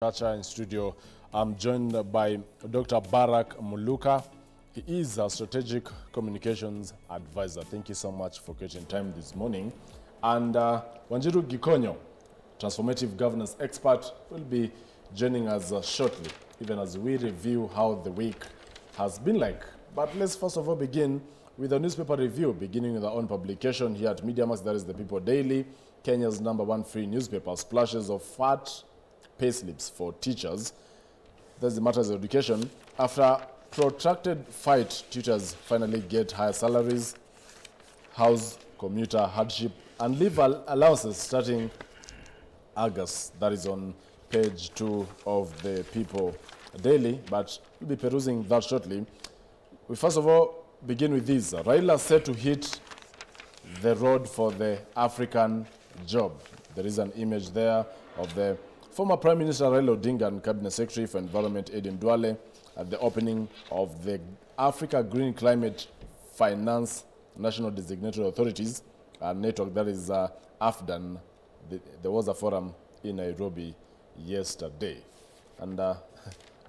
Chacha in studio. I'm joined by Dr. Barak Muluka. He is a strategic communications advisor. Thank you so much for getting time this morning. And Wanjiru Gikonyo, transformative governance expert, will be joining us shortly, even as we review how the week has been like. But let's first of all begin with a newspaper review, beginning with our own publication here at Media Max, that is the People Daily, Kenya's #1 free newspaper. Splashes of fat payslips for teachers. That's the matters of education. After protracted fight, teachers finally get higher salaries, house commuter hardship, and leave allowances starting August. That is on page 2 of the People Daily, but we'll be perusing that shortly. We first of all begin with this. Raila set to hit the road for the African job. There is an image there of the former Prime Minister Raila Odinga and Cabinet Secretary for Environment Edin Duale at the opening of the Africa Green Climate Finance National Designated Authorities network, that is AFDAN. There was a forum in Nairobi yesterday. And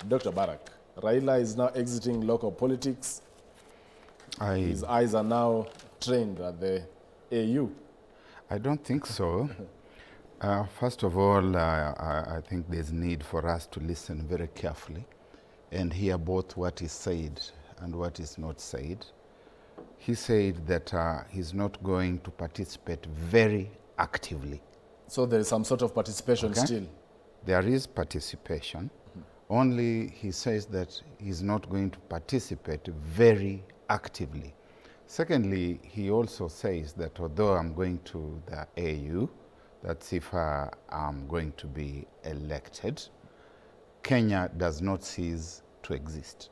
Dr. Barak, Raila is now exiting local politics. His eyes are now trained at the AU. I don't think so. First of all, I think there's need for us to listen very carefully and hear both what is said and what is not said. He said that he's not going to participate very actively. So there is some sort of participation still? There is participation. Only he says that he's not going to participate very actively. Secondly, he also says that although I'm going to the AU, that's if I'm going to be elected, Kenya does not cease to exist.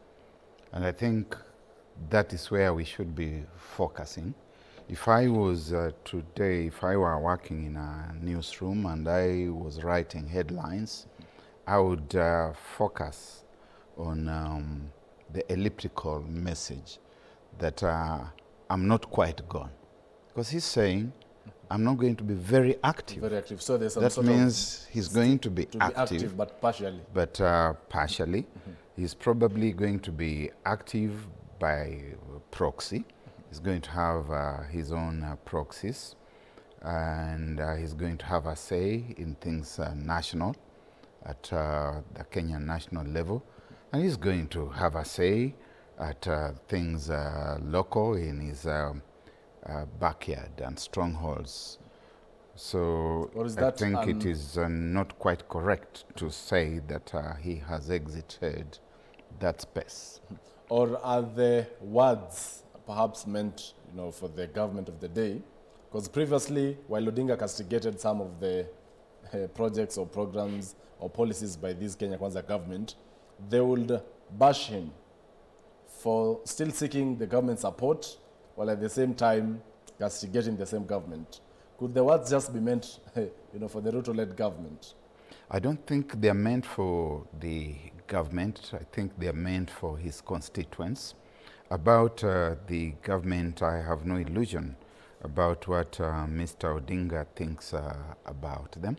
And I think that is where we should be focusing. If I was today, if I were working in a newsroom and I was writing headlines, I would focus on the elliptical message that I'm not quite gone. Because he's saying, I'm not going to be very active. Very active. So there's some that sort means he's going to be active, but partially. But partially. He's probably going to be active by proxy. He's going to have his own proxies. And he's going to have a say in things national at the Kenyan national level. And he's going to have a say at things local in his backyard and strongholds. So I think it is not quite correct to say that he has exited that space. Or are the words perhaps meant, for the government of the day? Because previously, while Odinga castigated some of the projects or programs or policies by this Kenya Kwanza government, they would bash him for still seeking the government support, while at the same time castigating the same government. Could the words just be meant, for the Ruto-led government? I don't think they're meant for the government. I think they're meant for his constituents. About the government, I have no illusion about what Mr. Odinga thinks about them.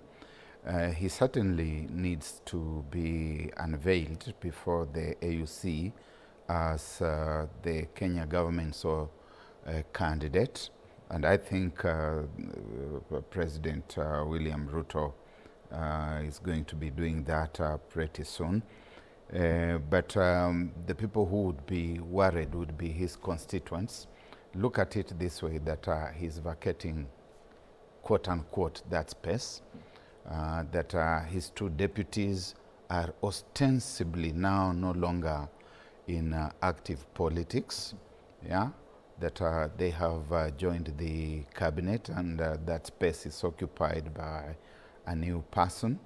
He certainly needs to be unveiled before the AUC as the Kenya government's candidate. And I think President William Ruto is going to be doing that pretty soon. But the people who would be worried would be his constituents. Look at it this way, that he's vacating, quote unquote, that space, that his two deputies are ostensibly now no longer in active politics, that they have joined the cabinet, and that space is occupied by a new person.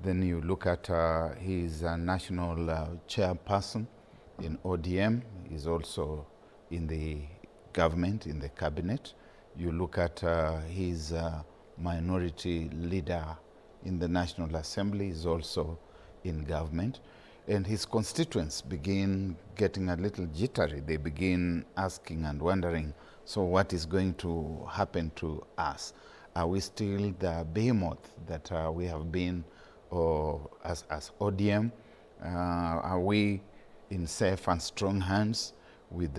Then you look at his national chairperson in ODM, is also in the government, in the cabinet. You look at his minority leader in the National Assembly, is also in government. And his constituents begin getting a little jittery. They begin asking and wondering, so what is going to happen to us? Are we still the behemoth that we have been or as ODM? Are we in safe and strong hands with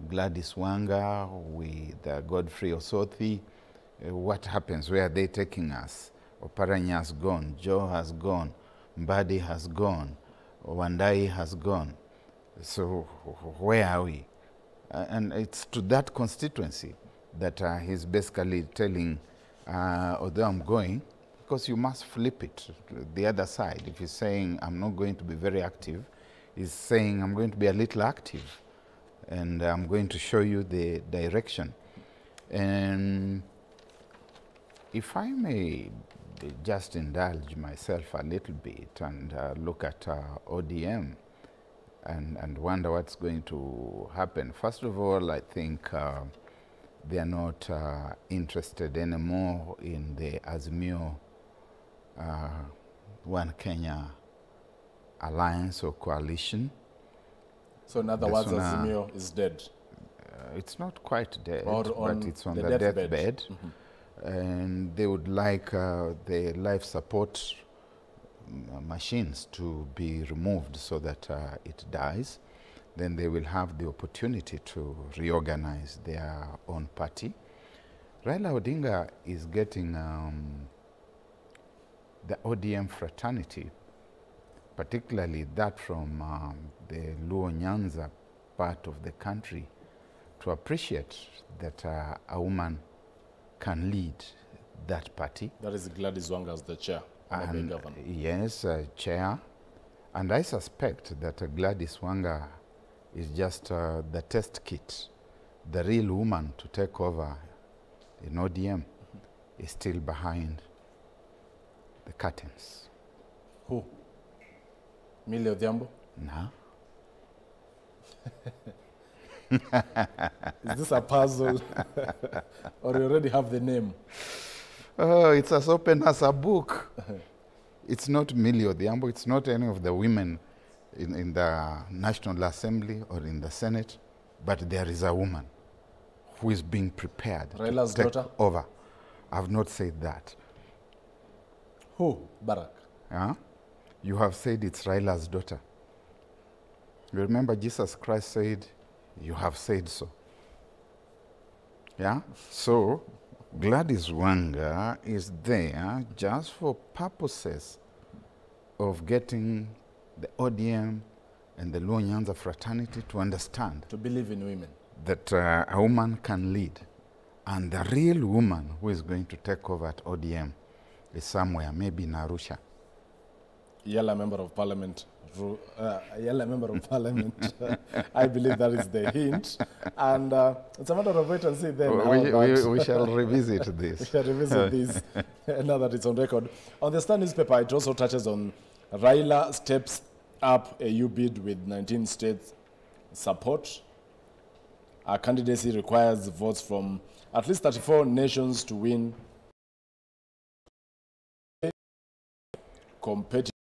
Gladys Wanga, with Godfrey Osothi? What happens? Where are they taking us? Oparanya has gone, Joe has gone, Mbadi has gone, Wandai has gone. So where are we? And it's to that constituency that he's basically telling, although I'm going, because you must flip it the other side. If he's saying, I'm not going to be very active, he's saying, I'm going to be a little active, and I'm going to show you the direction. And if I may just indulge myself a little bit and look at ODM and wonder what's going to happen. First of all, I think they are not interested anymore in the Azimio One Kenya alliance or coalition. So in other words, Azimio is dead? It's not quite dead, but it's on the deathbed. And they would like the life support machines to be removed so that it dies. Then they will have the opportunity to reorganize their own party. Raila Odinga is getting the ODM fraternity, particularly that from the Luo Nyanza part of the country, to appreciate that a woman can lead that party. That is Gladys Wanga as the chair, and governor. Yes, chair. And I suspect that Gladys Wanga is just the test kit. The real woman to take over in ODM is still behind the curtains. Who? Millie Odhiambo? No. Is this a puzzle? Or you already have the name? Oh, it's as open as a book. It's not Millie Odhiambo, it's not any of the women in the National Assembly or in the Senate, but there is a woman who is being prepared Raila's to take daughter? over. I've not said that. Who? Barak? Huh? You have said it's Raila's daughter. You remember Jesus Christ said, you have said so. Yeah? So, Gladys Wanga is there just for purposes of getting the ODM and the Luo Nyanza fraternity to understand. To believe in women. That a woman can lead. And the real woman who is going to take over at ODM is somewhere, maybe in Arusha. Yellow member of parliament. Yellow member of parliament. I believe that is the hint. And it's a matter of wait and see then. We shall revisit this. We shall revisit this now that it's on record. On the Star newspaper, it also touches on Raila steps up AU bid with 19 states support. Our candidacy requires votes from at least 34 nations to win competitive.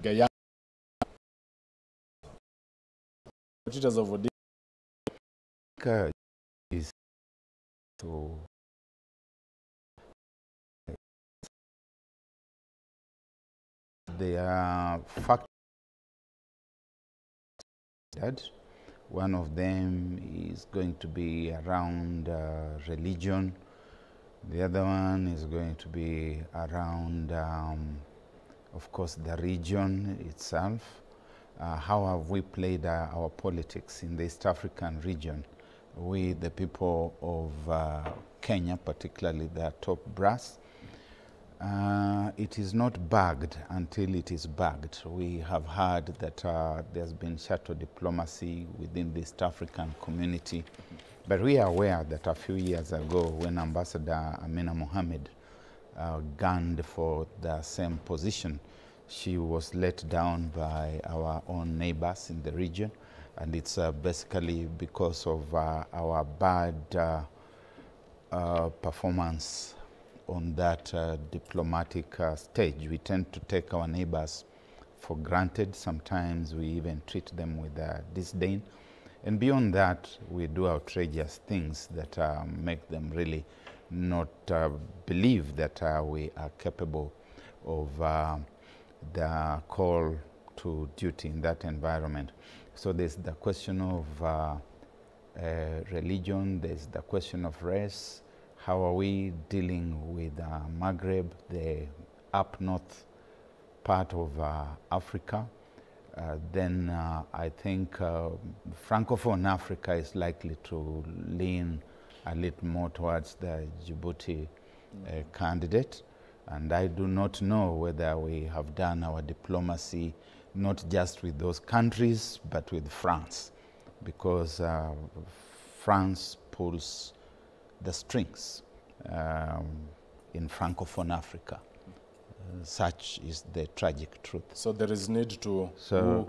Guyana of is to they are factors. One of them is going to be around religion. The other one is going to be around, of course, the region itself. How have we played our politics in the East African region? We, the people of Kenya, particularly the top brass, it is not bagged until it is bagged. We have heard that there's been shadow diplomacy within the East African community. But we are aware that a few years ago, when Ambassador Amina Mohammed gunned for the same position, she was let down by our own neighbors in the region. And it's basically because of our bad performance on that diplomatic stage. We tend to take our neighbors for granted. Sometimes we even treat them with disdain. And beyond that, we do outrageous things that make them really not believe that we are capable of the call to duty in that environment. So there's the question of religion, there's the question of race. How are we dealing with Maghreb, the up north part of Africa? Then I think Francophone Africa is likely to lean a little more towards the Djibouti candidate. And I do not know whether we have done our diplomacy not just with those countries, but with France, because France pulls the strings in Francophone Africa. Such is the tragic truth. So there is need to move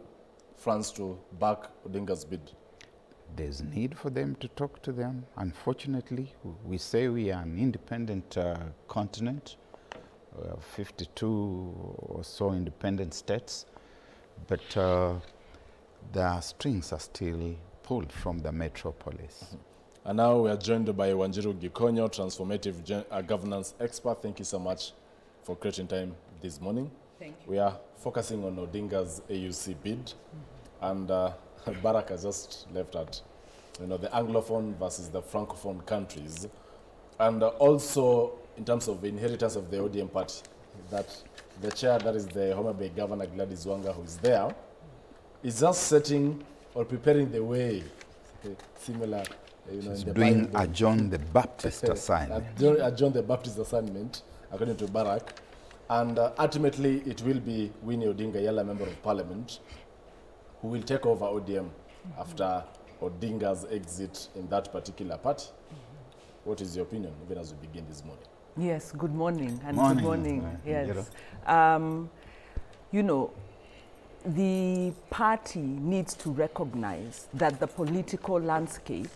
France to back Odinga's bid? There's need for them to talk to them. Unfortunately, we say we are an independent continent. 52 or so independent states, but the strings are still pulled from the metropolis. And now we are joined by Wanjiru Gikonyo, transformative governance expert. Thank you so much for creating time this morning. Thank you. We are focusing on Odinga's AUC bid, and Barak has just left at the Anglophone versus the Francophone countries, and also in terms of inheritance of the ODM party, that the chair, that is the Homa Bay Governor Gladys Wanga, who is there, is just setting or preparing the way, similar, she's doing a John the Baptist assignment. A John the Baptist assignment, according to Barak. And ultimately, it will be Winnie Odinga, Yala Member of Parliament, who will take over ODM after Odinga's exit in that particular party. What is your opinion, even as we begin this morning? Yes, good morning. And morning. Good morning. Yes. The party needs to recognize that the political landscape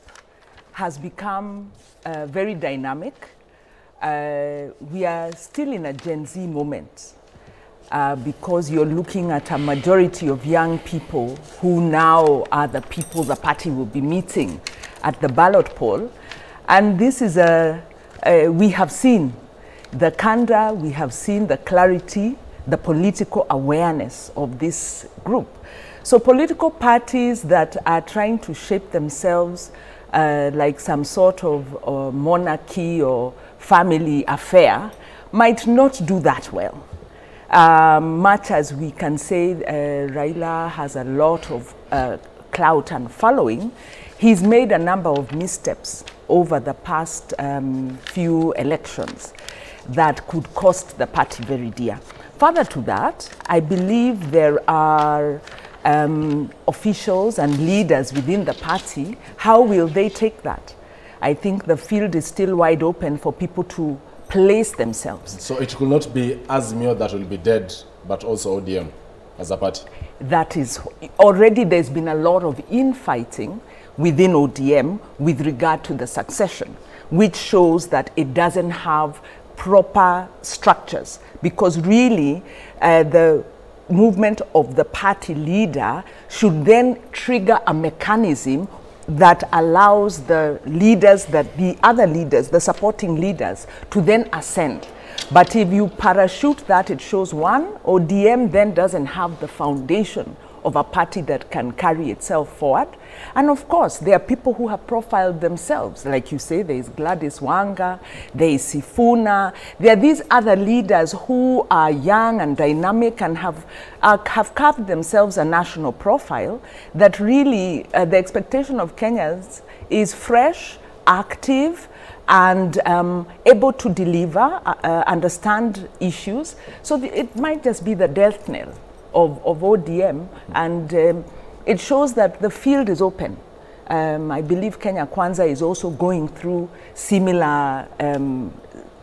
has become very dynamic. We are still in a Gen Z moment because you're looking at a majority of young people who now are the people the party will be meeting at the ballot poll. And this is we have seen the candor, we have seen the clarity, the political awareness of this group. So political parties that are trying to shape themselves like some sort of monarchy or family affair might not do that well. Much as we can say Raila has a lot of clout and following, he's made a number of missteps over the past few elections that could cost the party very dear. Further to that, I believe there are officials and leaders within the party. How will they take that? I think the field is still wide open for people to place themselves. So it could not be Azimio that will be dead, but also ODM as a party? That is, already there's been a lot of infighting within ODM with regard to the succession, which shows that it doesn't have proper structures, because really the movement of the party leader should then trigger a mechanism that allows the leaders, the other leaders, the supporting leaders, to then ascend. But if you parachute that, it shows one, ODM then doesn't have the foundation of a party that can carry itself forward. And of course, there are people who have profiled themselves. Like you say, there is Gladys Wanga, there is Sifuna. There are these other leaders who are young and dynamic and have carved themselves a national profile that really the expectation of Kenyans is fresh, active, and able to deliver, understand issues. So it might just be the death knell of ODM, and it shows that the field is open. I believe Kenya Kwanza is also going through similar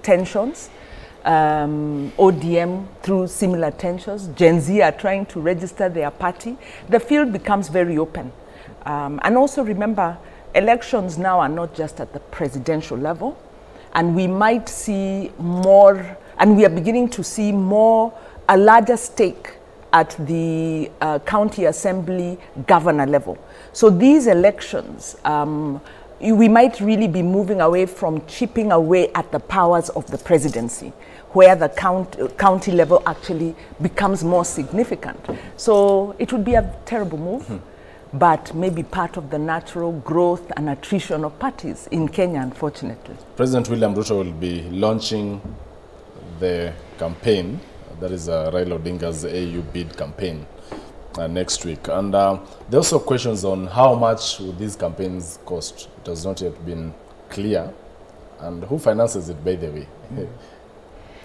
tensions. ODM through similar tensions. Gen Z are trying to register their party. The field becomes very open. And also remember, elections now are not just at the presidential level, and we might see more, and we are beginning to see more, a larger stake at the county assembly governor level. So these elections, we might really be moving away from chipping away at the powers of the presidency, where the county level actually becomes more significant. So it would be a terrible move, but maybe part of the natural growth and attrition of parties in Kenya, unfortunately. President William Ruto will be launching the campaign, that is Raila Odinga's AU bid campaign, next week. And there are also questions on how much would these campaigns cost. It has not yet been clear. And who finances it, by the way?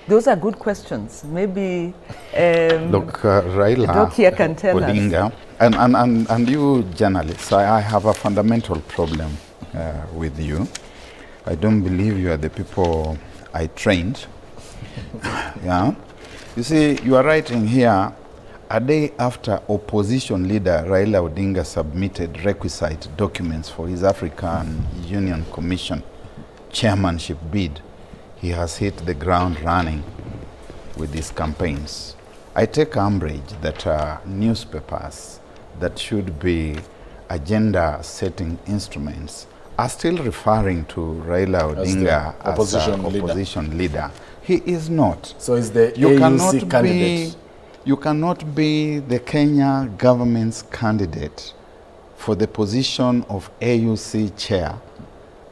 Those are good questions. Maybe look, Raila Doc here can tell Odinga, us. And you journalists, I have a fundamental problem with you. I don't believe you are the people I trained. Yeah. You see, you are writing here, a day after opposition leader Raila Odinga submitted requisite documents for his African Union Commission chairmanship bid, he has hit the ground running with his campaigns. I take umbrage that newspapers that should be agenda-setting instruments are still referring to Raila Odinga as opposition leader. He is not. So is the AUC candidate? You cannot be the Kenya government's candidate for the position of AUC chair,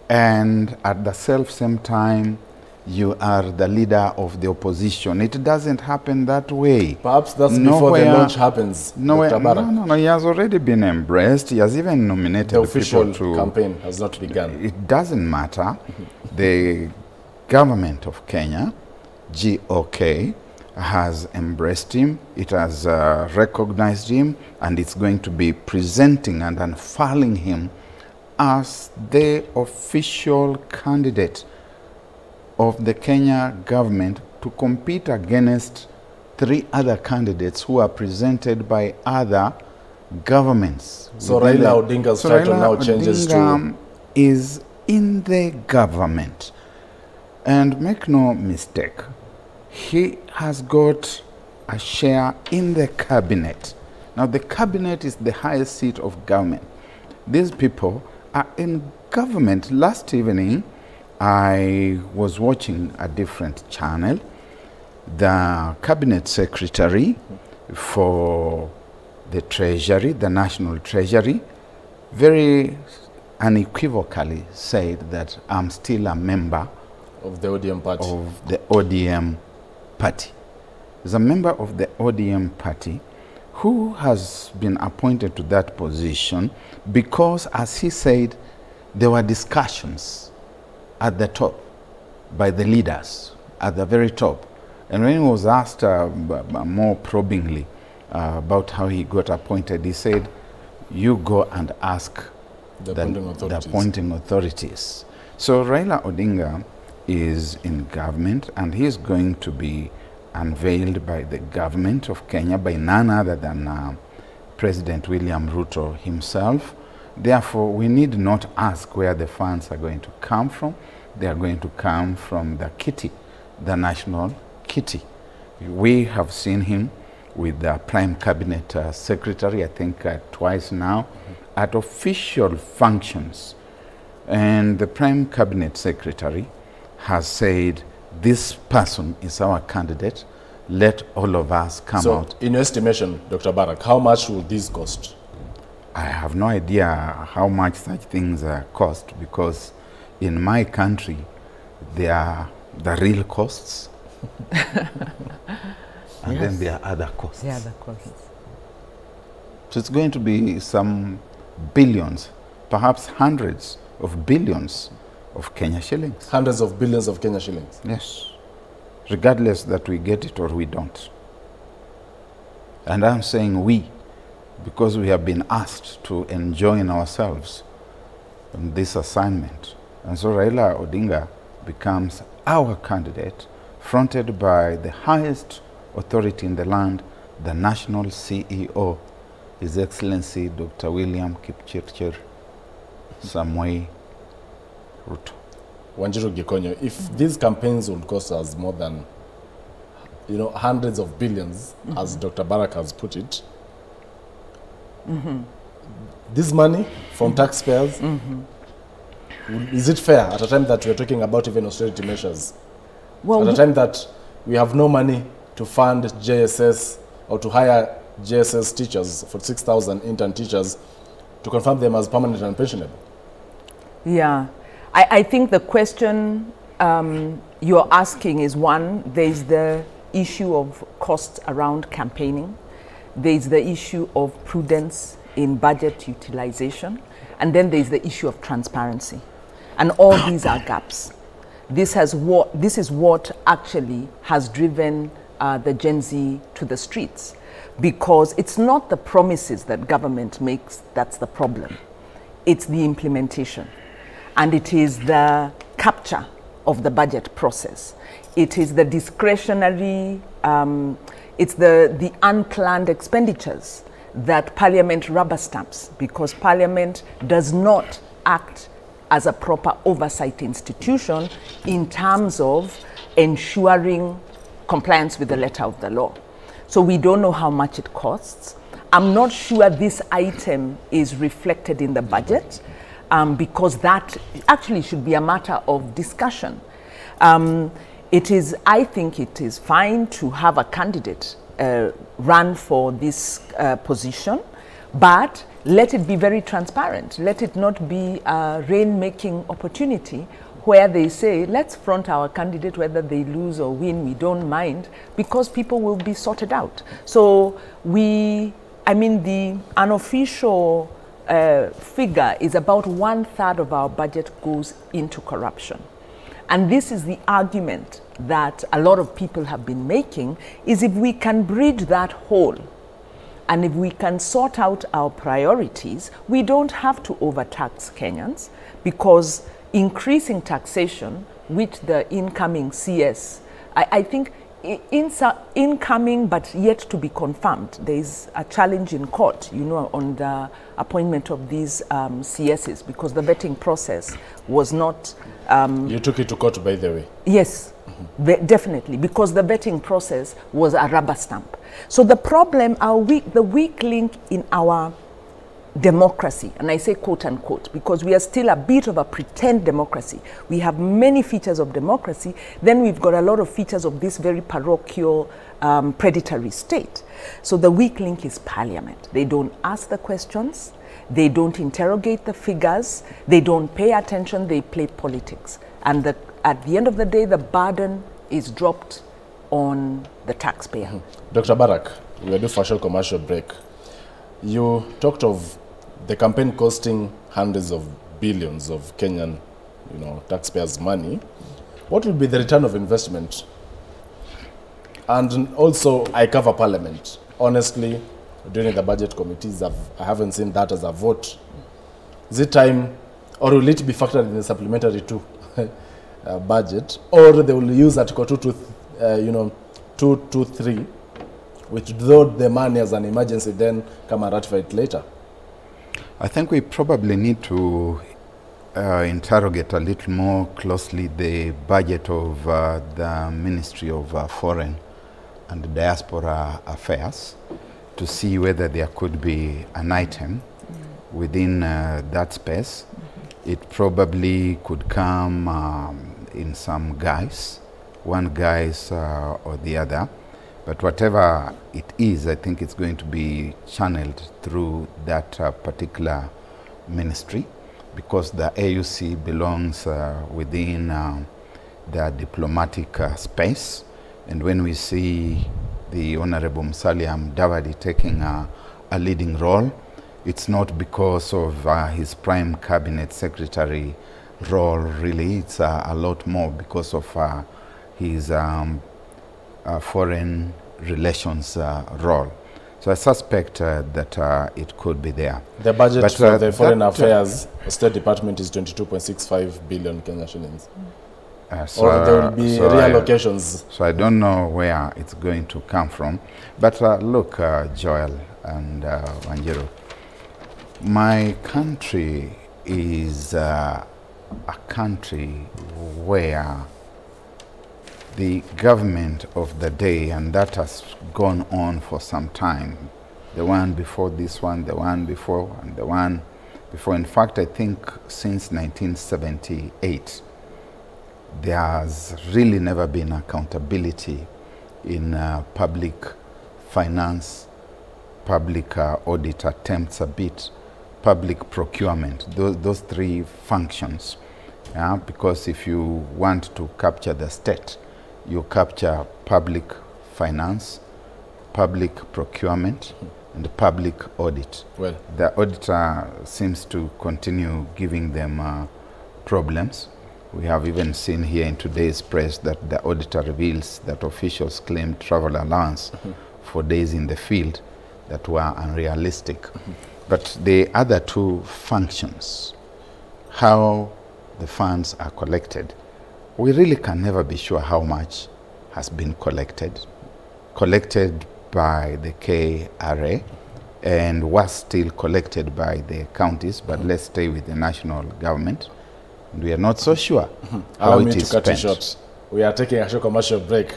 and at the same time, you are the leader of the opposition. It doesn't happen that way. Perhaps that's before the launch happens, Dr. Barak. No, he has already been embraced. He has even nominated the official people to... campaign has not begun. It doesn't matter. The government of Kenya, GOK, has embraced him, it has recognized him, and it's going to be presenting and unfurling him as the official candidate of the Kenya government to compete against 3 other candidates who are presented by other governments. So Raila Odinga's title now changes to... is in the government. And make no mistake, he has got a share in the cabinet. Now the cabinet is the highest seat of government. These people are in government. Last evening, I was watching a different channel. The cabinet secretary for the treasury, the national treasury, very unequivocally said that I'm still a member of the ODM party. Of the ODM party. He's a member of the ODM party who has been appointed to that position because, as he said, there were discussions at the top by the leaders at the very top. And when he was asked more probingly about how he got appointed, he said, you go and ask the appointing authorities. So Raila Odinga is in government, and he is going to be unveiled by the government of Kenya, by none other than President William Ruto himself. Therefore, we need not ask where the funds are going to come from. They are going to come from the kitty, the national kitty. We have seen him with the Prime Cabinet Secretary, I think twice now, at official functions. And the Prime Cabinet Secretary has said, this person is our candidate, let all of us come out. So, in your estimation, Dr. Barak, how much will this cost? I have no idea how much such things cost, because in my country, there are the real costs, and then there are other costs. The other costs. So it's going to be some billions, perhaps hundreds of billions of Kenya shillings. Hundreds of billions of Kenya shillings? Yes. Regardless that we get it or we don't. And I'm saying we, because we have been asked to enjoin ourselves on this assignment. And so Raila Odinga becomes our candidate, fronted by the highest authority in the land, the national CEO, His Excellency Dr. William Kipchirchir Samoei Ruto. Wanjiru Gikonyo, if these campaigns would cost us more than you know, hundreds of billions, as Dr. Barak has put it. This money from taxpayers, is it fair at a time that we're talking about even austerity measures? Well, at a time that we have no money to fund JSS or to hire JSS teachers for 6,000 intern teachers to confirm them as permanent and pensionable? Yeah, I think the question you're asking is one, there's the issue of costs around campaigning, there's the issue of prudence in budget utilization, and then there's the issue of transparency. And all these are gaps. This is what actually has driven the Gen Z to the streets, because it's not the promises that government makes that's the problem. It's the implementation. And it is the capture of the budget process. It is the discretionary, it's the unplanned expenditures that Parliament rubber stamps, because Parliament does not act as a proper oversight institution in terms of ensuring compliance with the letter of the law. So we don't know how much it costs. I'm not sure this item is reflected in the budget, because that actually should be a matter of discussion. I think it is fine to have a candidate run for this position, but let it be very transparent. Let it not be a rain-making opportunity where they say, let's front our candidate, whether they lose or win, we don't mind, because people will be sorted out. So the unofficial figure is about 1/3 of our budget goes into corruption. And this is the argument that a lot of people have been making, is if we can bridge that hole, and if we can sort out our priorities, we don't have to overtax Kenyans, because increasing taxation with the incoming CS, I think incoming but yet to be confirmed. There is a challenge in court, you know, on the appointment of these CSs, because the vetting process was not... you took it to court, by the way. Yes, definitely, because the vetting process was a rubber stamp. So the problem, the weak link in our democracy, and I say quote unquote, because we are still a bit of a pretend democracy. We have many features of democracy, then we've got a lot of features of this very parochial, predatory state. So the weak link is Parliament. They don't ask the questions, they don't interrogate the figures, they don't pay attention, they play politics. And at the end of the day, the burden is dropped on the taxpayer. Dr. Barak, we are due for a short commercial break. You talked of the campaign costing hundreds of billions of Kenyan, taxpayers' money. What will be the return of investment? And also, I cover Parliament. Honestly, during the budget committees, I haven't seen that as a vote. Is it time, or will it be factored in the supplementary budget, or they will use Article 223, withdraw the money as an emergency, then come and ratify it later? I think we probably need to interrogate a little more closely the budget of the Ministry of Foreign and Diaspora Affairs to see whether there could be an item within that space. It probably could come in some guise, one guise or the other. But whatever it is, I think it's going to be channeled through that particular ministry, because the AUC belongs within the diplomatic space. And when we see the Honorable Musalia Mudavadi taking a leading role, it's not because of his prime cabinet secretary role, really. It's a lot more because of his foreign relations role. So I suspect that it could be there. The budget for the Foreign Affairs State Department is 22.65 billion Kenya shillings. Or there will be reallocations. So I don't know where it's going to come from. But look, Joel and Wanjiru, my country is a country where the government of the day, and that has gone on for some time. The one before this one, the one before, and the one before. In fact, I think since 1978, there has really never been accountability in public finance, public audit attempts a bit, public procurement, those three functions. Because if you want to capture the state, you capture public finance, public procurement, and public audit. Well, the auditor seems to continue giving them problems. We have even seen here in today's press that the auditor reveals that officials claimed travel allowance for days in the field that were unrealistic. But the other two functions, how the funds are collected, we really can never be sure how much has been collected by the KRA, and was still collected by the counties, but let's stay with the national government. We are not so sure how it is spent. Allow me to cut you short. We are taking a short commercial break.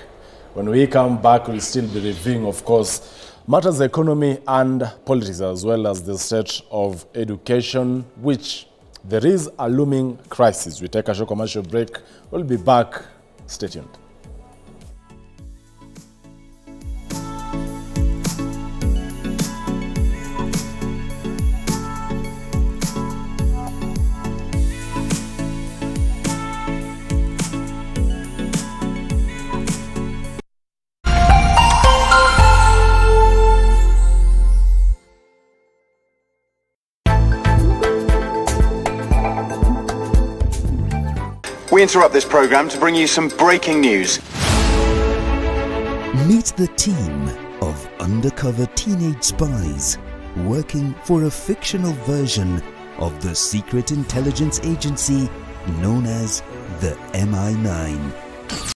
When we come back, we'll still be reviewing, of course, matters of economy and politics, as well as the state of education, which there is a looming crisis. We take a short commercial break. We'll be back. Stay tuned. We interrupt this program to bring you some breaking news. Meet the team of undercover teenage spies working for a fictional version of the secret intelligence agency known as the MI9.